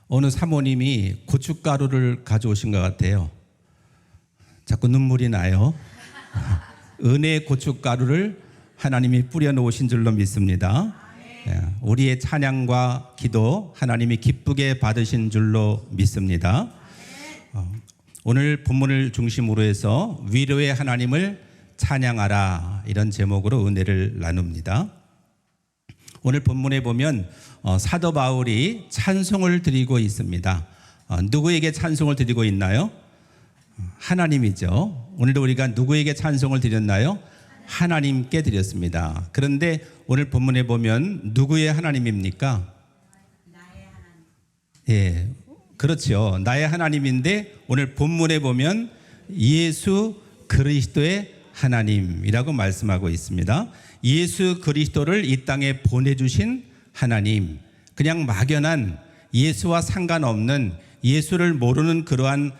어느 사모님이 고춧가루를 가져오신 것 같아요. 자꾸 눈물이 나요. 은혜 고춧가루를 하나님이 뿌려놓으신 줄로 믿습니다. 우리의 찬양과 기도 하나님이 기쁘게 받으신 줄로 믿습니다. 오늘 본문을 중심으로 해서 위로의 하나님을 찬양하라, 이런 제목으로 은혜를 나눕니다. 오늘 본문에 보면 사도 바울이 찬송을 드리고 있습니다. 누구에게 찬송을 드리고 있나요? 하나님이죠. 오늘도 우리가 누구에게 찬송을 드렸나요? 하나님께 드렸습니다. 그런데 오늘 본문에 보면 누구의 하나님입니까? 나의 하나님. 예, 그렇죠. 나의 하나님인데 오늘 본문에 보면 예수 그리스도의 하나님이라고 말씀하고 있습니다. 예수 그리스도를 이 땅에 보내주신 하나님, 그냥 막연한 예수와 상관없는, 예수를 모르는 그러한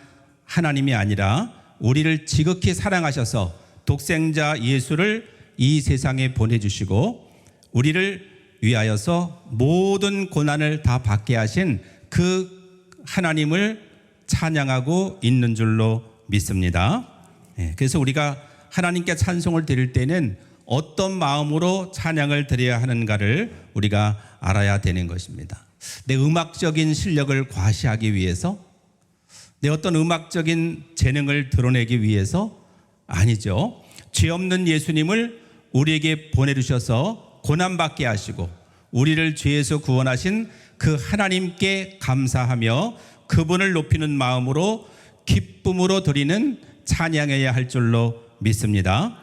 하나님이 아니라 우리를 지극히 사랑하셔서 독생자 예수를 이 세상에 보내주시고 우리를 위하여서 모든 고난을 다 받게 하신 그 하나님을 찬양하고 있는 줄로 믿습니다. 그래서 우리가 하나님께 찬송을 드릴 때는 어떤 마음으로 찬양을 드려야 하는가를 우리가 알아야 되는 것입니다. 내 음악적인 실력을 과시하기 위해서, 내 어떤 음악적인 재능을 드러내기 위해서 아니죠. 죄 없는 예수님을 우리에게 보내주셔서 고난받게 하시고 우리를 죄에서 구원하신 그 하나님께 감사하며 그분을 높이는 마음으로 기쁨으로 드리는 찬양해야 할 줄로 믿습니다.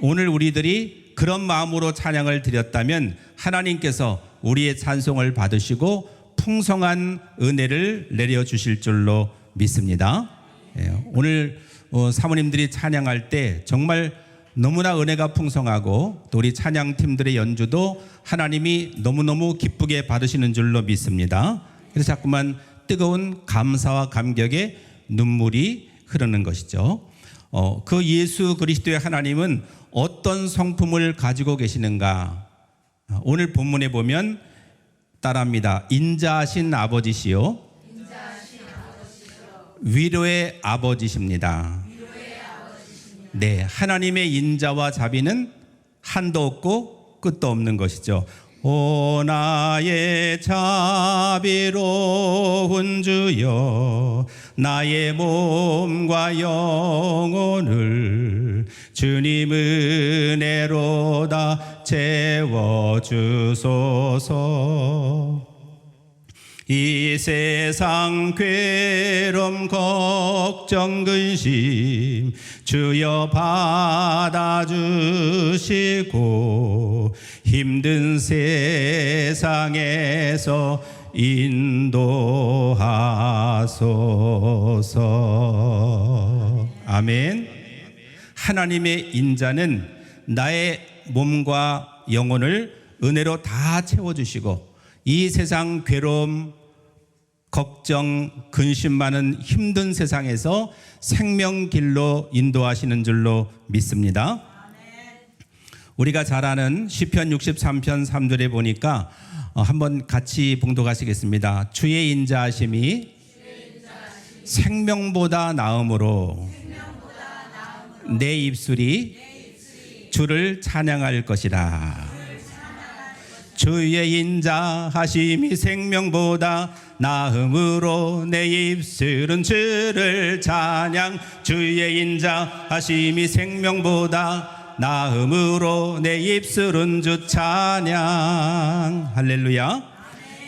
오늘 우리들이 그런 마음으로 찬양을 드렸다면 하나님께서 우리의 찬송을 받으시고 풍성한 은혜를 내려주실 줄로 믿습니다. 오늘 사모님들이 찬양할 때 정말 너무나 은혜가 풍성하고 또 우리 찬양팀들의 연주도 하나님이 너무너무 기쁘게 받으시는 줄로 믿습니다. 그래서 자꾸만 뜨거운 감사와 감격의 눈물이 흐르는 것이죠. 그 예수 그리스도의 하나님은 어떤 성품을 가지고 계시는가? 오늘 본문에 보면 따라합니다. 인자하신 아버지시요, 위로의 아버지십니다. 네, 하나님의 인자와 자비는 한도 없고 끝도 없는 것이죠. 오 나의 자비로운 주여, 나의 몸과 영혼을 주님 은혜로 다 채워주소서. 이 세상 괴로움 걱정 근심 주여 받아주시고 힘든 세상에서 인도하소서. 아멘. 하나님의 인자는 나의 몸과 영혼을 은혜로 다 채워주시고 이 세상 괴로움, 걱정, 근심 많은 힘든 세상에서 생명길로 인도하시는 줄로 믿습니다. 우리가 잘 아는 시편 63편 3절에 보니까 한번 같이 봉독하시겠습니다. 주의 인자하심이 생명보다 나음으로 내 입술이 주를 찬양할 것이라. 주의 인자하심이 생명보다 나음으로 내 입술은 주를 찬양. 주의 인자하심이 생명보다 나음으로 내 입술은 주 찬양. 할렐루야.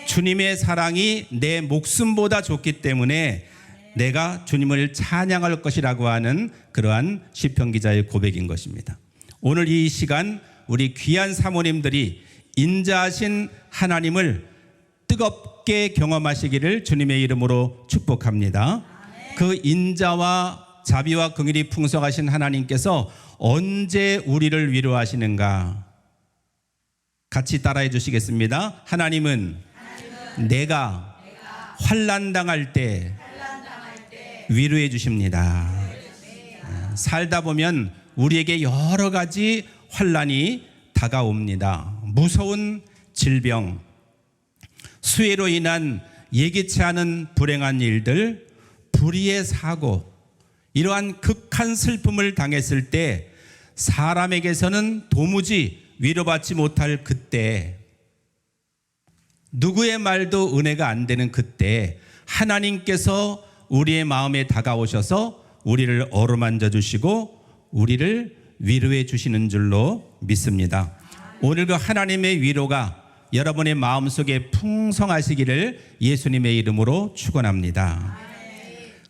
주님의 사랑이 내 목숨보다 좋기 때문에 내가 주님을 찬양할 것이라고 하는 그러한 시편 기자의 고백인 것입니다. 오늘 이 시간 우리 귀한 사모님들이 인자하신 하나님을 뜨겁게 경험하시기를 주님의 이름으로 축복합니다. 그 인자와 자비와 긍휼이 풍성하신 하나님께서 언제 우리를 위로하시는가? 같이 따라해 주시겠습니다. 하나님은 내가 환난 당할 때 위로해 주십니다. 살다 보면 우리에게 여러 가지 환난이 다가옵니다. 무서운 질병, 수해로 인한 예기치 않은 불행한 일들, 불의의 사고, 이러한 극한 슬픔을 당했을 때 사람에게서는 도무지 위로받지 못할 그때, 누구의 말도 은혜가 안 되는 그때 하나님께서 우리의 마음에 다가오셔서 우리를 어루만져 주시고 우리를 위로해 주시는 줄로 믿습니다. 오늘 그 하나님의 위로가 여러분의 마음속에 풍성하시기를 예수님의 이름으로 축원합니다.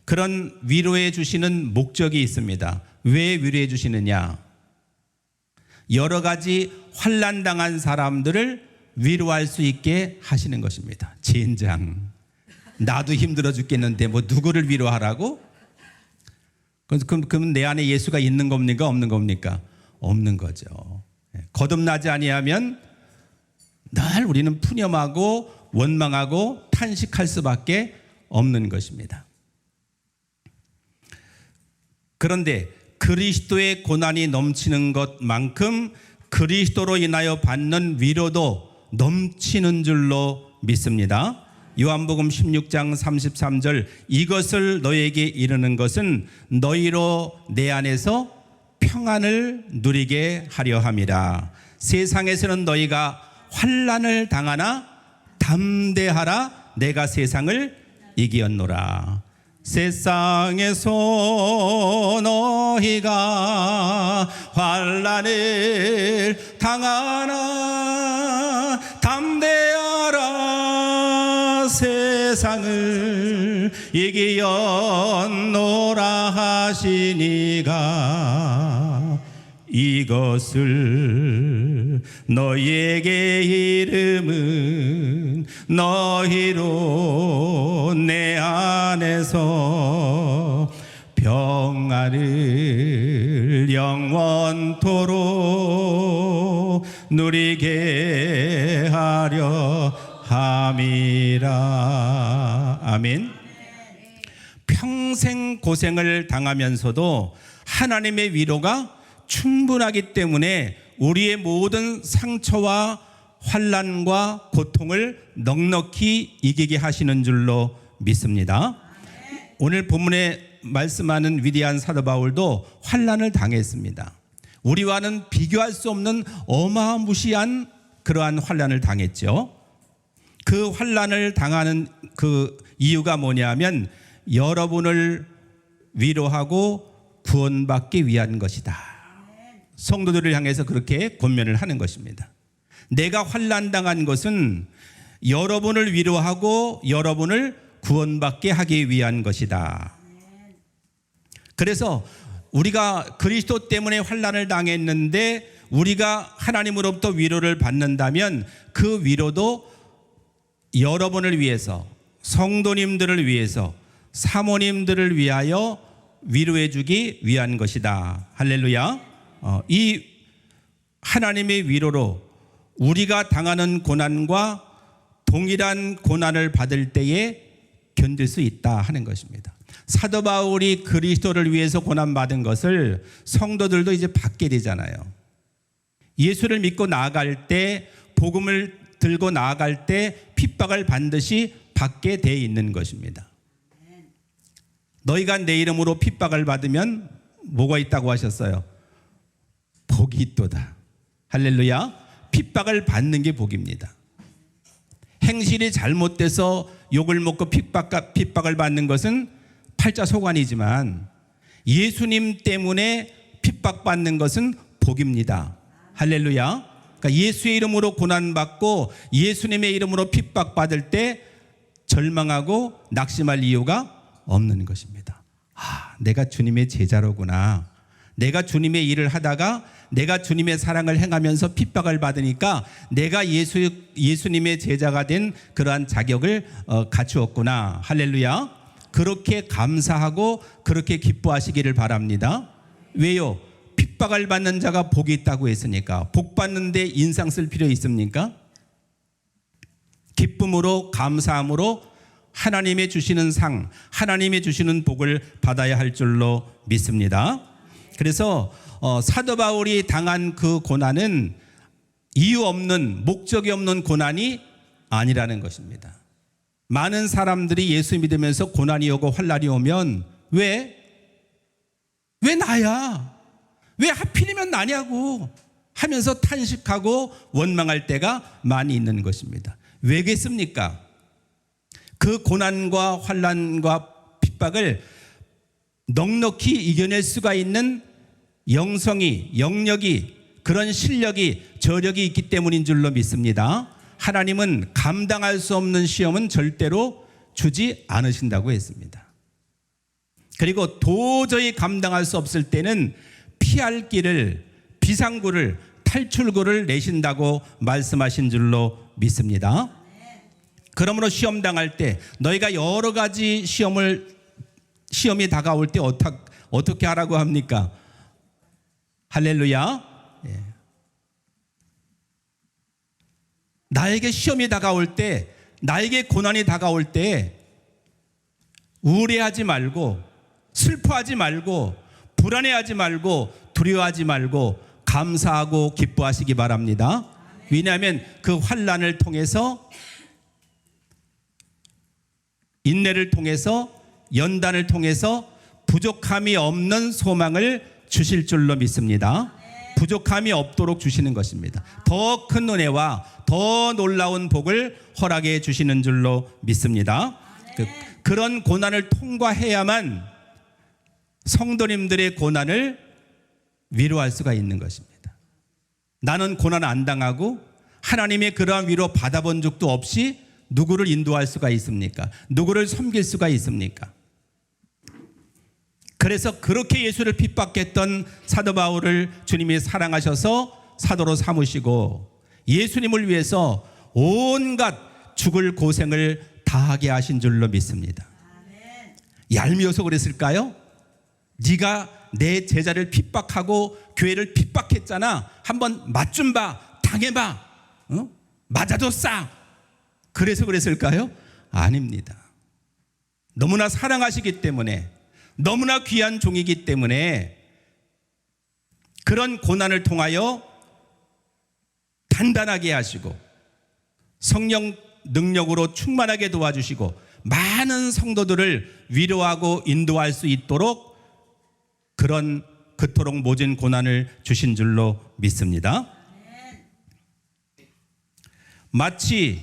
그런 위로해 주시는 목적이 있습니다. 왜 위로해 주시느냐? 여러 가지 환난 당한 사람들을 위로할 수 있게 하시는 것입니다. 젠장, 나도 힘들어 죽겠는데 뭐 누구를 위로하라고? 그럼 내 안에 예수가 있는 겁니까? 없는 겁니까? 없는 거죠. 거듭나지 아니하면 늘 우리는 푸념하고 원망하고 탄식할 수밖에 없는 것입니다. 그런데 그리스도의 고난이 넘치는 것만큼 그리스도로 인하여 받는 위로도 넘치는 줄로 믿습니다. 요한복음 16장 33절, 이것을 너에게 이르는 것은 너희로 내 안에서 평안을 누리게 하려 함이라. 세상에서는 너희가 환난을 당하나 담대하라, 내가 세상을 이기었노라. 세상에서 너희가 환난을 당하나 담대하라, 세상을 이기었노라 하시니가 이것을 너희에게 이름은 너희로 내 안에서 평안을 영원토록 누리게 하려 함이라. 아멘. 평생 고생을 당하면서도 하나님의 위로가 충분하기 때문에 우리의 모든 상처와 환난과 고통을 넉넉히 이기게 하시는 줄로 믿습니다. 오늘 본문에 말씀하는 위대한 사도 바울도 환난을 당했습니다. 우리와는 비교할 수 없는 어마무시한 그러한 환난을 당했죠. 그 환난을 당하는 그 이유가 뭐냐면 여러분을 위로하고 구원받기 위한 것이다. 성도들을 향해서 그렇게 권면을 하는 것입니다. 내가 환난당한 것은 여러분을 위로하고 여러분을 구원받게 하기 위한 것이다. 그래서 우리가 그리스도 때문에 환난을 당했는데 우리가 하나님으로부터 위로를 받는다면 그 위로도 여러분을 위해서, 성도님들을 위해서, 사모님들을 위하여 위로해 주기 위한 것이다. 할렐루야. 이 하나님의 위로로 우리가 당하는 고난과 동일한 고난을 받을 때에 견딜 수 있다 하는 것입니다. 사도 바울이 그리스도를 위해서 고난받은 것을 성도들도 이제 받게 되잖아요. 예수를 믿고 나아갈 때, 복음을 들고 나아갈 때 핍박을 반드시 받게 돼 있는 것입니다. 너희가 내 이름으로 핍박을 받으면 뭐가 있다고 하셨어요? 복이 있도다. 할렐루야. 핍박을 받는 게 복입니다. 행실이 잘못돼서 욕을 먹고 핍박을 받는 것은 팔자소관이지만 예수님 때문에 핍박받는 것은 복입니다. 할렐루야. 그러니까 예수의 이름으로 고난받고 예수님의 이름으로 핍박받을 때 절망하고 낙심할 이유가 없는 것입니다. 내가 주님의 제자로구나. 내가 주님의 일을 하다가 내가 주님의 사랑을 행하면서 핍박을 받으니까 내가 예수님의 제자가 된 그러한 자격을 갖추었구나. 할렐루야. 그렇게 감사하고 그렇게 기뻐하시기를 바랍니다. 왜요? 핍박을 받는 자가 복이 있다고 했으니까. 복 받는데 인상 쓸 필요 있습니까? 기쁨으로 감사함으로 하나님의 주시는 상, 하나님의 주시는 복을 받아야 할 줄로 믿습니다. 그래서 사도 바울이 당한 그 고난은 이유 없는, 목적이 없는 고난이 아니라는 것입니다. 많은 사람들이 예수 믿으면서 고난이 오고 환난이 오면 왜 나야? 왜 하필이면 나냐고 하면서 탄식하고 원망할 때가 많이 있는 것입니다. 왜겠습니까? 그 고난과 환난과 핍박을 넉넉히 이겨낼 수가 있는 영성이, 영력이, 그런 실력이, 저력이 있기 때문인 줄로 믿습니다. 하나님은 감당할 수 없는 시험은 절대로 주지 않으신다고 했습니다. 그리고 도저히 감당할 수 없을 때는 피할 길을, 비상구를, 탈출구를 내신다고 말씀하신 줄로 믿습니다. 그러므로 시험 당할 때 너희가 여러 가지 시험이 다가올 때 어떻게 하라고 합니까? 할렐루야. 예. 나에게 시험이 다가올 때, 나에게 고난이 다가올 때 우울해하지 말고, 슬퍼하지 말고, 불안해하지 말고, 두려워하지 말고 감사하고 기뻐하시기 바랍니다. 왜냐하면 그 환난을 통해서, 인내를 통해서, 연단을 통해서 부족함이 없는 소망을 주실 줄로 믿습니다. 부족함이 없도록 주시는 것입니다. 더 큰 은혜와 더 놀라운 복을 허락해 주시는 줄로 믿습니다. 그런 고난을 통과해야만 성도님들의 고난을 위로할 수가 있는 것입니다. 나는 고난 안 당하고 하나님의 그러한 위로 받아본 적도 없이 누구를 인도할 수가 있습니까? 누구를 섬길 수가 있습니까? 그래서 그렇게 예수를 핍박했던 사도 바울을 주님이 사랑하셔서 사도로 삼으시고 예수님을 위해서 온갖 죽을 고생을 다하게 하신 줄로 믿습니다. 얄미워서 그랬을까요? 네가 내 제자를 핍박하고 교회를 핍박했잖아. 한번 맛 좀 봐. 당해봐. 맞아도 싸. 그래서 그랬을까요? 아닙니다. 너무나 사랑하시기 때문에, 너무나 귀한 종이기 때문에 그런 고난을 통하여 단단하게 하시고 성령 능력으로 충만하게 도와주시고 많은 성도들을 위로하고 인도할 수 있도록 그토록 모진 고난을 주신 줄로 믿습니다. 마치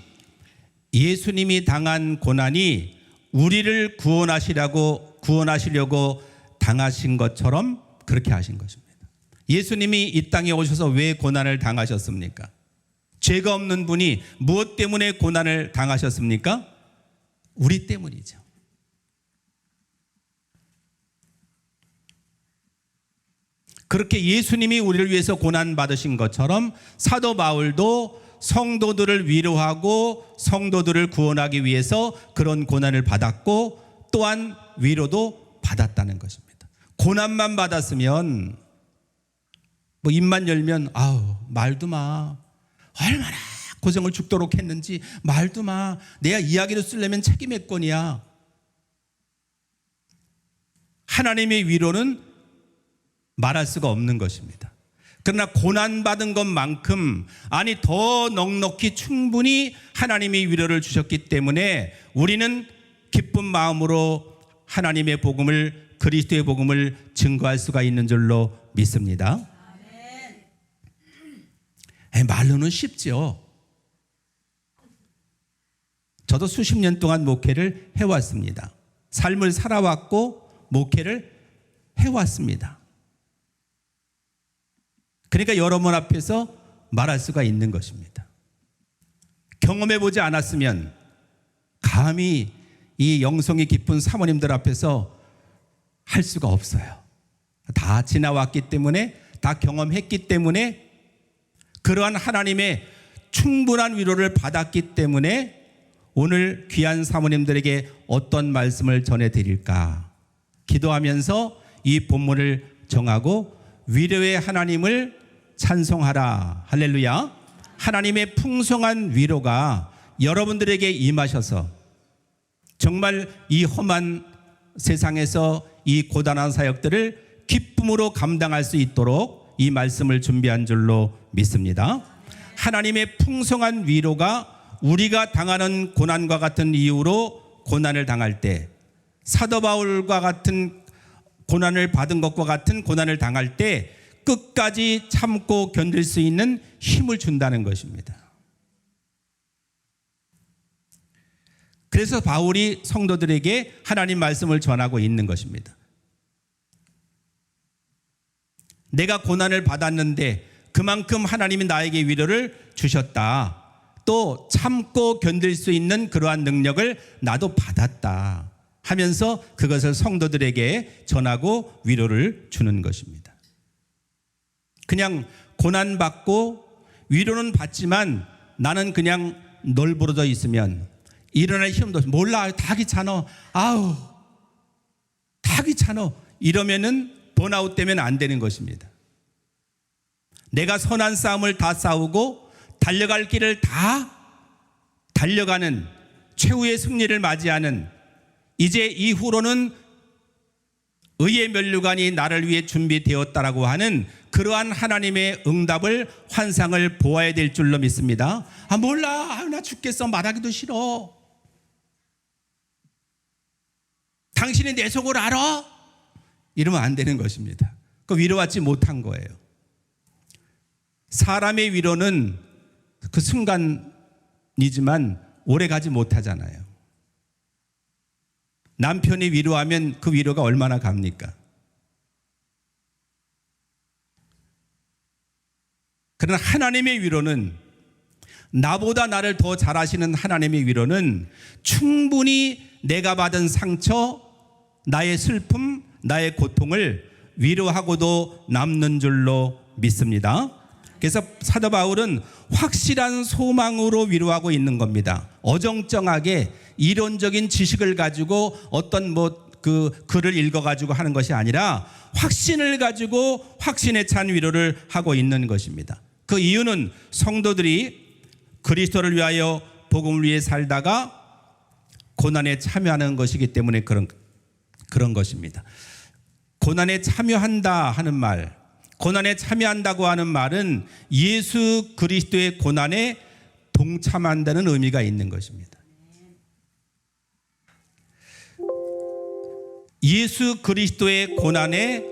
예수님이 당한 고난이 우리를 구원하시려고 당하신 것처럼 그렇게 하신 것입니다. 예수님이 이 땅에 오셔서 왜 고난을 당하셨습니까? 죄가 없는 분이 무엇 때문에 고난을 당하셨습니까? 우리 때문이죠. 그렇게 예수님이 우리를 위해서 고난 받으신 것처럼 사도 바울도 성도들을 위로하고 성도들을 구원하기 위해서 그런 고난을 받았고 또한 위로도 받았다는 것입니다. 고난만 받았으면 뭐 입만 열면 말도 마. 얼마나 고생을 죽도록 했는지 말도 마. 내가 이야기를 쓰려면 책이 몇 권이야. 하나님의 위로는 말할 수가 없는 것입니다. 그러나 고난받은 것만큼 더 넉넉히 충분히 하나님이 위로를 주셨기 때문에 우리는 기쁜 마음으로 하나님의 복음을, 그리스도의 복음을 증거할 수가 있는 줄로 믿습니다. 말로는 쉽죠. 저도 수십 년 동안 목회를 해왔습니다. 삶을 살아왔고 목회를 해왔습니다. 그러니까 여러분 앞에서 말할 수가 있는 것입니다. 경험해보지 않았으면 감히 이 영성이 깊은 사모님들 앞에서 할 수가 없어요. 다 지나왔기 때문에, 다 경험했기 때문에, 그러한 하나님의 충분한 위로를 받았기 때문에 오늘 귀한 사모님들에게 어떤 말씀을 전해드릴까 기도하면서 이 본문을 정하고 위로의 하나님을 찬송하라. 할렐루야. 하나님의 풍성한 위로가 여러분들에게 임하셔서 정말 이 험한 세상에서 이 고단한 사역들을 기쁨으로 감당할 수 있도록 이 말씀을 준비한 줄로 믿습니다. 하나님의 풍성한 위로가 우리가 당하는 고난과 같은 이유로 고난을 당할 때, 사도 바울과 같은 고난을 받은 것과 같은 고난을 당할 때 끝까지 참고 견딜 수 있는 힘을 준다는 것입니다. 그래서 바울이 성도들에게 하나님 말씀을 전하고 있는 것입니다. 내가 고난을 받았는데 그만큼 하나님이 나에게 위로를 주셨다. 또 참고 견딜 수 있는 그러한 능력을 나도 받았다 하면서 그것을 성도들에게 전하고 위로를 주는 것입니다. 그냥 고난받고 위로는 받지만 나는 그냥 널브러져 있으면 일어날 힘도 없이 몰라 다 귀찮아 아우 다 귀찮아 이러면은 번아웃 되면 안 되는 것입니다. 내가 선한 싸움을 다 싸우고 달려갈 길을 다 달려가는 최후의 승리를 맞이하는 이제 이후로는 의의 면류관이 나를 위해 준비되었다라고 하는 그러한 하나님의 응답을 환상을 보아야 될 줄로 믿습니다. 아 몰라 나 죽겠어 말하기도 싫어. 당신이 내 속을 알아? 이러면 안 되는 것입니다. 그 위로받지 못한 거예요. 사람의 위로는 그 순간이지만 오래 가지 못하잖아요. 남편이 위로하면 그 위로가 얼마나 갑니까? 그러나 하나님의 위로는 나보다 나를 더 잘 아시는 하나님의 위로는 충분히 내가 받은 상처, 나의 슬픔, 나의 고통을 위로하고도 남는 줄로 믿습니다. 그래서 사도 바울은 확실한 소망으로 위로하고 있는 겁니다. 어정쩡하게 이론적인 지식을 가지고 어떤 그 글을 읽어가지고 하는 것이 아니라 확신을 가지고 확신에 찬 위로를 하고 있는 것입니다. 그 이유는 성도들이 그리스도를 위하여 복음을 위해 살다가 고난에 참여하는 것이기 때문에 그런 것입니다. 고난에 참여한다 하는 말, 고난에 참여한다고 하는 말은 예수 그리스도의 고난에 동참한다는 의미가 있는 것입니다. 예수 그리스도의 고난에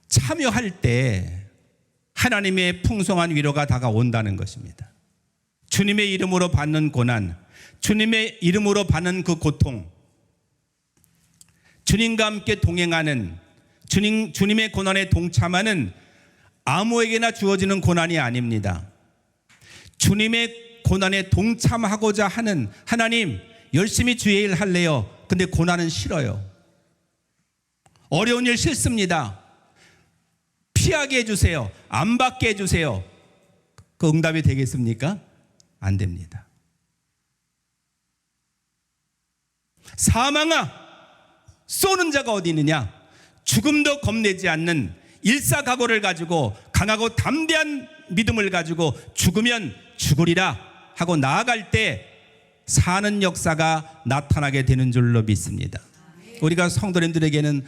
참여할 때 하나님의 풍성한 위로가 다가온다는 것입니다. 주님의 이름으로 받는 고난, 주님의 이름으로 받는 그 고통, 주님과 함께 동행하는 주님의 고난에 동참하는 아무에게나 주어지는 고난이 아닙니다. 주님의 고난에 동참하고자 하는 하나님 열심히 주의 일 할래요. 근데 고난은 싫어요. 어려운 일 싫습니다. 피하게 해주세요. 안 받게 해주세요. 그 응답이 되겠습니까? 안 됩니다. 사망아 쏘는 자가 어디 있느냐? 죽음도 겁내지 않는 일사각오를 가지고 강하고 담대한 믿음을 가지고 죽으면 죽으리라 하고 나아갈 때 사는 역사가 나타나게 되는 줄로 믿습니다. 우리가 성도님들에게는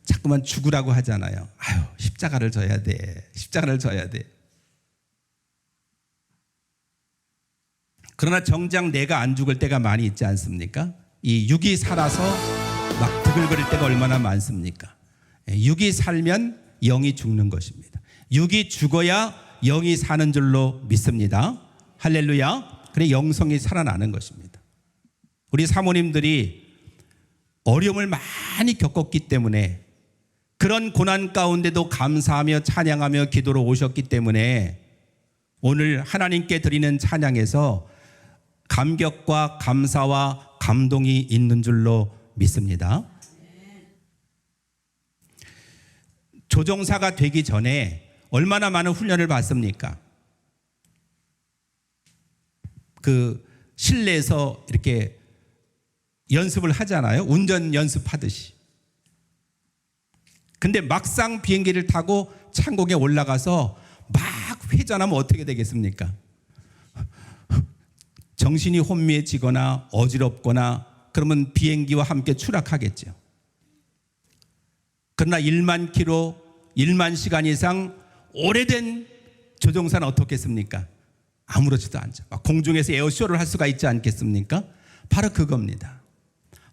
자꾸만 죽으라고 하잖아요. 아유 십자가를 져야 돼. 십자가를 져야 돼. 그러나 정작 내가 안 죽을 때가 많이 있지 않습니까? 이 육이 살아서 막 드글거릴 때가 얼마나 많습니까? 육이 살면 영이 죽는 것입니다. 육이 죽어야 영이 사는 줄로 믿습니다. 할렐루야. 그래 영성이 살아나는 것입니다. 우리 사모님들이 어려움을 많이 겪었기 때문에 그런 고난 가운데도 감사하며 찬양하며 기도로 오셨기 때문에 오늘 하나님께 드리는 찬양에서 감격과 감사와 감동이 있는 줄로 믿습니다. 조종사가 되기 전에 얼마나 많은 훈련을 받습니까? 그 실내에서 이렇게 연습을 하잖아요. 운전 연습하듯이. 근데 막상 비행기를 타고 창공에 올라가서 막 회전하면 어떻게 되겠습니까? 정신이 혼미해지거나 어지럽거나 그러면 비행기와 함께 추락하겠죠. 그러나 1만 킬로, 1만 시간 이상 오래된 조종사는 어떻겠습니까? 아무렇지도 않죠. 막 공중에서 에어쇼를 할 수가 있지 않겠습니까? 바로 그겁니다.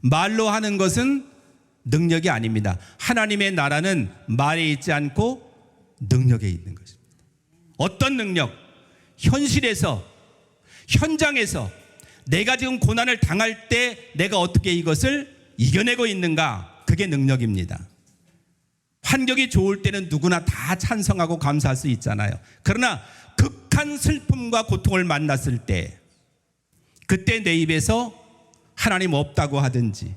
말로 하는 것은 능력이 아닙니다. 하나님의 나라는 말에 있지 않고 능력에 있는 것입니다. 어떤 능력? 현실에서, 현장에서 내가 지금 고난을 당할 때 내가 어떻게 이것을 이겨내고 있는가? 그게 능력입니다. 환경이 좋을 때는 누구나 다 찬성하고 감사할 수 있잖아요. 그러나 극한 슬픔과 고통을 만났을 때, 그때 내 입에서 하나님 없다고 하든지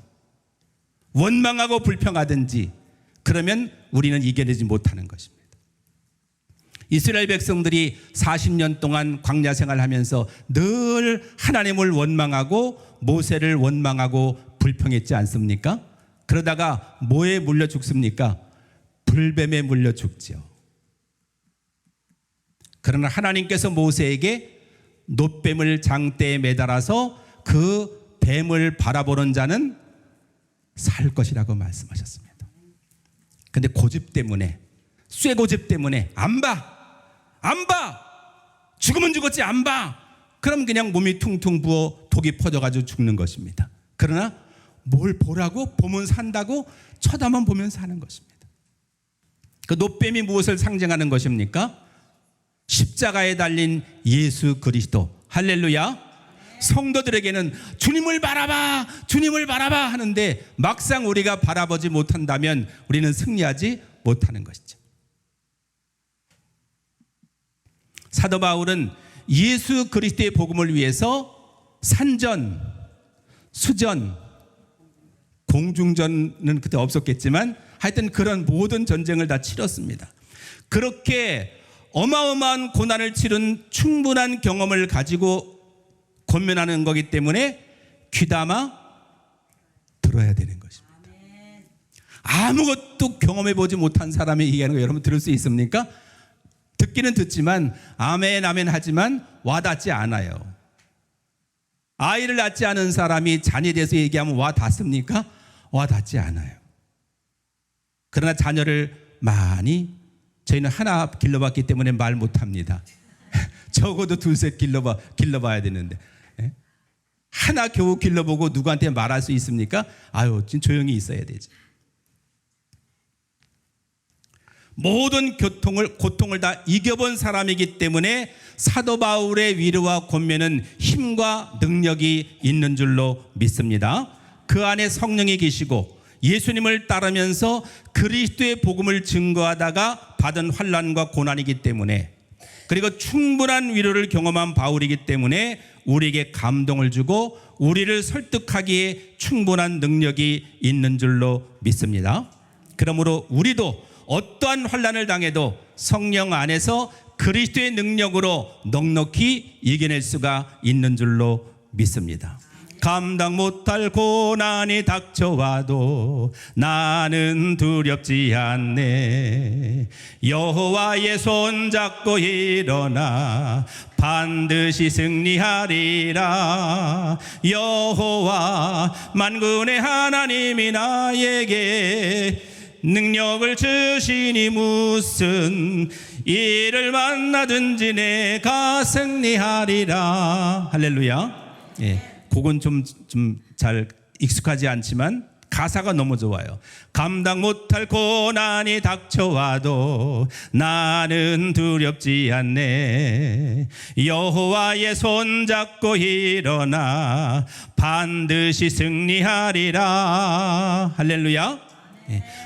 원망하고 불평하든지, 그러면 우리는 이겨내지 못하는 것입니다. 이스라엘 백성들이 40년 동안 광야 생활하면서 늘 하나님을 원망하고 모세를 원망하고 불평했지 않습니까? 그러다가 뭐에 물려 죽습니까? 불뱀에 물려 죽지요. 그러나 하나님께서 모세에게 놋뱀을 장대에 매달아서 그 뱀을 바라보는 자는 살 것이라고 말씀하셨습니다. 근데 고집 때문에, 쇠고집 때문에 안 봐. 죽으면 죽었지 안 봐. 그럼 그냥 몸이 퉁퉁 부어 독이 퍼져가지고 죽는 것입니다. 그러나 뭘 보라고? 보면 산다고? 쳐다만 보면 사는 것입니다. 그 놋뱀이 무엇을 상징하는 것입니까? 십자가에 달린 예수 그리스도. 할렐루야. 성도들에게는 주님을 바라봐, 주님을 바라봐 하는데 막상 우리가 바라보지 못한다면 우리는 승리하지 못하는 것이죠. 사도 바울은 예수 그리스도의 복음을 위해서 산전, 수전, 공중전은 그때 없었겠지만 하여튼 그런 모든 전쟁을 다 치렀습니다. 그렇게 어마어마한 고난을 치른 충분한 경험을 가지고 권면하는 거기 때문에 귀담아 들어야 되는 것입니다. 아무것도 경험해 보지 못한 사람이 얘기하는 거 여러분 들을 수 있습니까? 듣기는 듣지만 아멘 아멘 하지만 와닿지 않아요. 아이를 낳지 않은 사람이 자녀에 대해서 얘기하면 와닿습니까? 와닿지 않아요. 그러나 자녀를 많이, 저희는 하나 길러봤기 때문에 말 못합니다. 적어도 둘셋 길러봐야 되는데, 하나 겨우 길러보고 누구한테 말할 수 있습니까? 아유, 좀 조용히 있어야 되지. 모든 고통을 다 이겨본 사람이기 때문에 사도 바울의 위로와 권면은 힘과 능력이 있는 줄로 믿습니다. 그 안에 성령이 계시고 예수님을 따르면서 그리스도의 복음을 증거하다가 받은 환난과 고난이기 때문에, 그리고 충분한 위로를 경험한 바울이기 때문에 우리에게 감동을 주고 우리를 설득하기에 충분한 능력이 있는 줄로 믿습니다. 그러므로 우리도 어떠한 환난을 당해도 성령 안에서 그리스도의 능력으로 넉넉히 이겨낼 수가 있는 줄로 믿습니다. 감당 못할 고난이 닥쳐와도 나는 두렵지 않네. 여호와의 손잡고 일어나 반드시 승리하리라. 여호와 만군의 하나님이 나에게 능력을 주시니 무슨 일을 만나든지 내가 승리하리라. 할렐루야. 예. 곡은 좀 잘 익숙하지 않지만 가사가 너무 좋아요. 감당 못할 고난이 닥쳐와도 나는 두렵지 않네. 여호와의 손잡고 일어나 반드시 승리하리라. 할렐루야.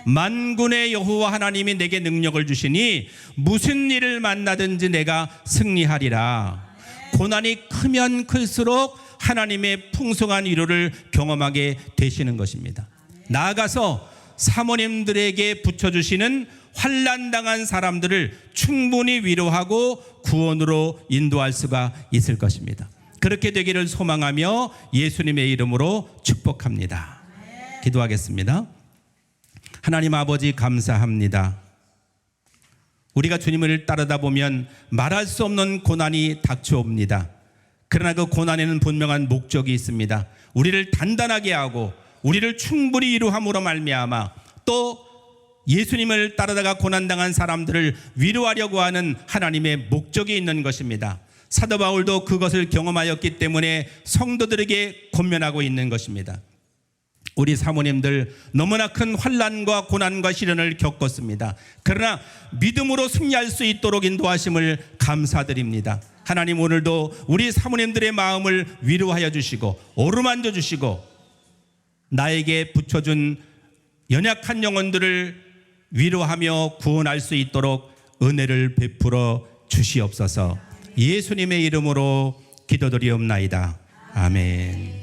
만군의 여호와 하나님이 내게 능력을 주시니 무슨 일을 만나든지 내가 승리하리라. 고난이 크면 클수록 하나님의 풍성한 위로를 경험하게 되시는 것입니다. 나아가서 사모님들에게 붙여주시는 환난당한 사람들을 충분히 위로하고 구원으로 인도할 수가 있을 것입니다. 그렇게 되기를 소망하며 예수님의 이름으로 축복합니다. 기도하겠습니다. 하나님 아버지 감사합니다. 우리가 주님을 따르다 보면 말할 수 없는 고난이 닥쳐옵니다. 그러나 그 고난에는 분명한 목적이 있습니다. 우리를 단단하게 하고 우리를 충분히 위로함으로 말미암아 또 예수님을 따르다가 고난당한 사람들을 위로하려고 하는 하나님의 목적이 있는 것입니다. 사도 바울도 그것을 경험하였기 때문에 성도들에게 권면하고 있는 것입니다. 우리 사모님들 너무나 큰 환난과 고난과 시련을 겪었습니다. 그러나 믿음으로 승리할 수 있도록 인도하심을 감사드립니다. 하나님, 오늘도 우리 사모님들의 마음을 위로하여 주시고 어루만져 주시고 나에게 붙여준 연약한 영혼들을 위로하며 구원할 수 있도록 은혜를 베풀어 주시옵소서. 예수님의 이름으로 기도드리옵나이다. 아멘.